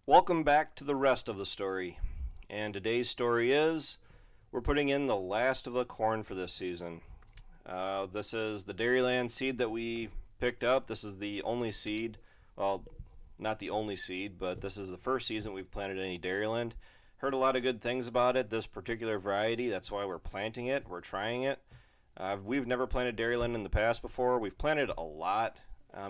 Welcome back to the rest of the story. And today's story is we're putting in the last of the corn for this season. This is the Dairyland seed that we picked up. This is the only seed, well, not the only seed, but this is the first season we've planted any Dairyland. Heard a lot of good things about it, this particular variety. That's why we're planting it, we're trying it. We've never planted Dairyland in the past before. We've planted a lot.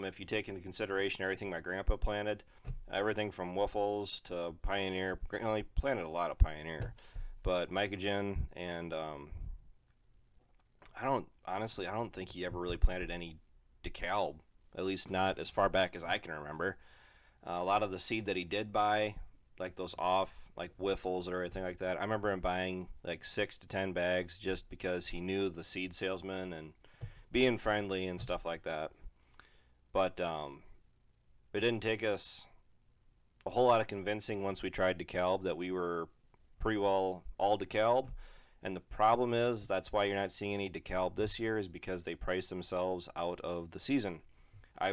If you take into consideration everything my grandpa planted, everything from Wiffles to Pioneer. He planted a lot of Pioneer, but Mycogen and I don't think he ever really planted any DeKalb, at least not as far back as I can remember. A lot of the seed that he did buy, like those off, like Wiffles or everything like that, I remember him buying like 6 to 10 bags just because he knew the seed salesman and being friendly and stuff like that. But it didn't take us a whole lot of convincing once we tried DeKalb that we were pretty well all DeKalb. And the problem is that's why you're not seeing any DeKalb this year, is because they priced themselves out of the season. I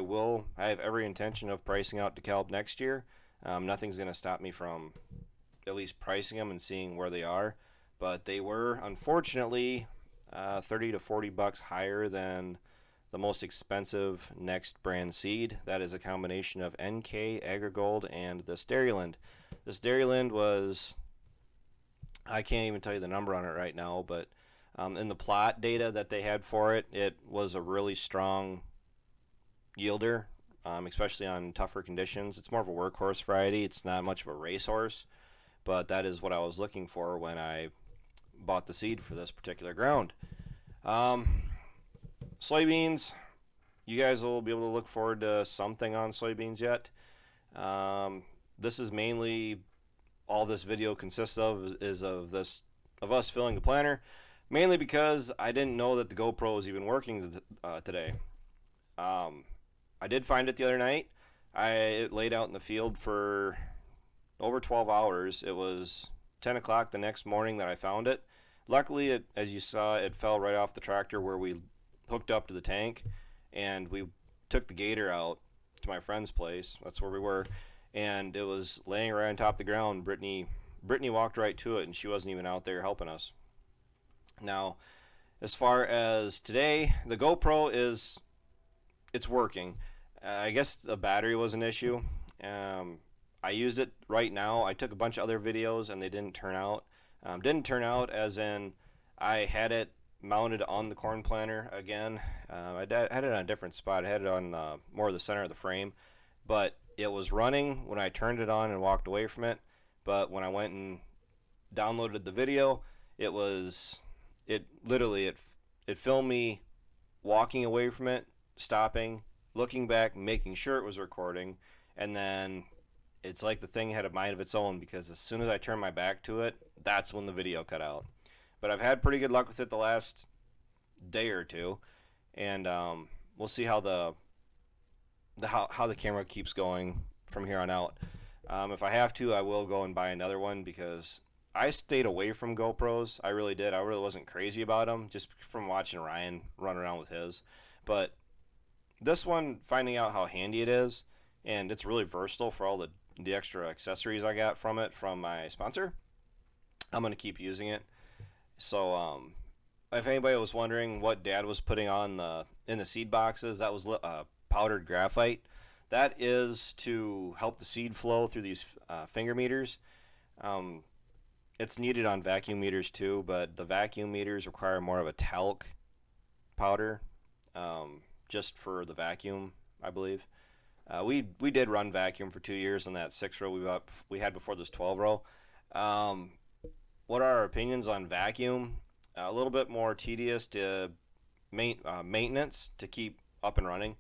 have every intention of pricing out DeKalb next year. Nothing's going to stop me from at least pricing them and seeing where they are. But they were, unfortunately, 30 to 40 bucks higher than the most expensive next brand seed. That is a combination of NK, AgriGold, and this Dairyland. This Dairyland was, I can't even tell you the number on it right now, but in the plot data that they had for it, it was a really strong yielder, especially on tougher conditions. It's more of a workhorse variety. It's not much of a racehorse, but that is what I was looking for when I bought the seed for this particular ground. Soybeans, you guys will be able to look forward to something on soybeans yet. This is mainly all this video consists of is of us filling the planter, mainly because I didn't know that the GoPro was even working today. I did find it the other night. It laid out in the field for over 12 hours. It was 10 o'clock the next morning that I found it. Luckily, as you saw, it fell right off the tractor where we hooked up to the tank, and we took the gator out to my friend's place. That's where we were, and it was laying right on top of the ground. Brittany walked right to it, and she wasn't even out there helping us. Now, as far as today, the GoPro it's working. I guess the battery was an issue. I used it right now. I took a bunch of other videos, and they didn't turn out. Didn't turn out as in I had it mounted on the corn planter again. I had it on a different spot. I had it on more of the center of the frame, but it was running when I turned it on and walked away from it. But when I went and downloaded the video, it literally it filmed me walking away from it, stopping, looking back, making sure it was recording, and then it's like the thing had a mind of its own, because as soon as I turned my back to it, that's when the video cut out. But I've had pretty good luck with it the last day or two, and we'll see how how the camera keeps going from here on out. If I have to, I will go and buy another one, because I stayed away from GoPros. I really did. I really wasn't crazy about them, just from watching Ryan run around with his. But this one, finding out how handy it is, and it's really versatile for all the extra accessories I got from it from my sponsor, I'm going to keep using it. So, if anybody was wondering what Dad was putting on in the seed boxes, that was powdered graphite. That is to help the seed flow through these finger meters. It's needed on vacuum meters too, but the vacuum meters require more of a talc powder, just for the vacuum, I believe. We did run vacuum for 2 years on that 6 row we had before this 12 row. What are our opinions on vacuum? A little bit more tedious to maintenance to keep up and running,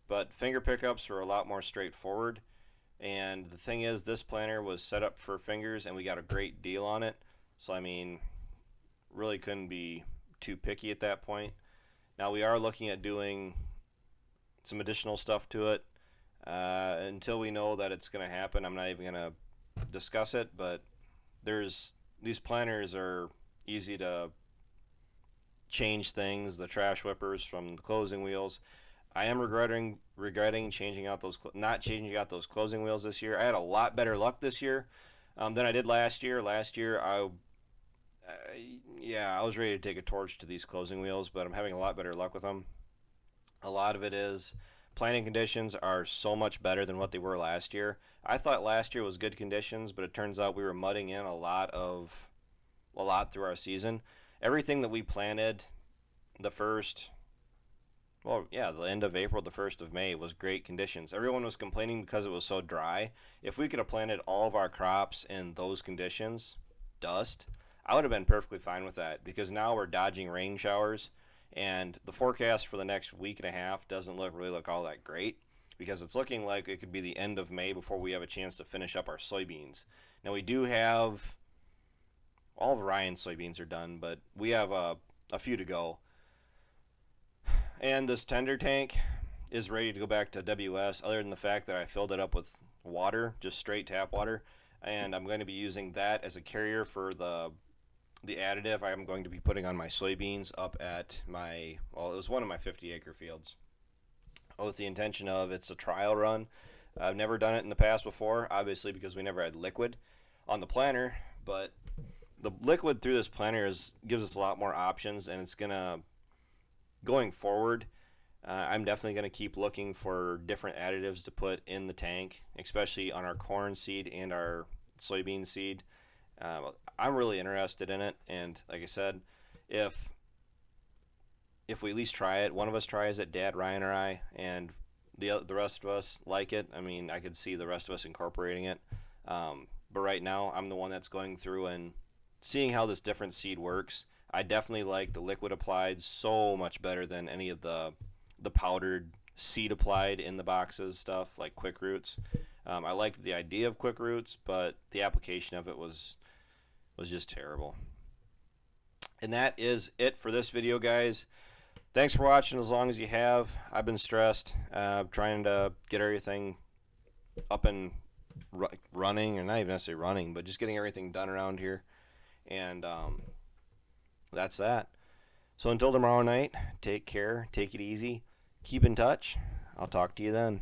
but finger pickups are a lot more straightforward. And the thing is, this planter was set up for fingers, and we got a great deal on it. So I mean, really couldn't be too picky at that point. Now we are looking at doing some additional stuff to it. Until we know that it's going to happen, I'm not even going to discuss it. But these planters are easy to change things. The trash whippers from the closing wheels. I am regretting changing out those not changing out those closing wheels this year. I had a lot better luck this year than I did last year. Last year, yeah, I was ready to take a torch to these closing wheels, but I'm having a lot better luck with them. A lot of it is planting conditions are so much better than what they were last year. I thought last year was good conditions, but it turns out we were mudding in a lot through our season. Everything that we planted the first well, yeah, the end of April, the 1st of May was great conditions. Everyone was complaining because it was so dry. If we could have planted all of our crops in those conditions, dust, I would have been perfectly fine with that because now we're dodging rain showers and the forecast for the next week and a half doesn't really look all that great because it's looking like it could be the end of May before we have a chance to finish up our soybeans. Now we do have all of Ryan's soybeans are done, but we have a few to go. And this tender tank is ready to go back to WS other than the fact that I filled it up with water, just straight tap water. And I'm going to be using that as a carrier for the additive I'm going to be putting on my soybeans up at it was one of my 50-acre fields. With the intention of it's a trial run. I've never done it in the past before, obviously because we never had liquid on the planter, but the liquid through this planter gives us a lot more options, and it's going to going forward, I'm definitely going to keep looking for different additives to put in the tank, especially on our corn seed and our soybean seed. I'm really interested in it, and like I said, if we at least try it, one of us tries it, Dad, Ryan, or I, and the rest of us like it, I mean, I could see the rest of us incorporating it. But right now, I'm the one that's going through and seeing how this different seed works. I definitely like the liquid applied so much better than any of the powdered seed applied in the boxes stuff like Quick Roots. I liked the idea of Quick Roots, but the application of it was just terrible. And that is it for this video, guys. Thanks for watching as long as you have. I've been stressed trying to get everything up and running, or not even necessarily running, but just getting everything done around here. And that's that. So until tomorrow night, take care, take it easy, keep in touch. I'll talk to you then.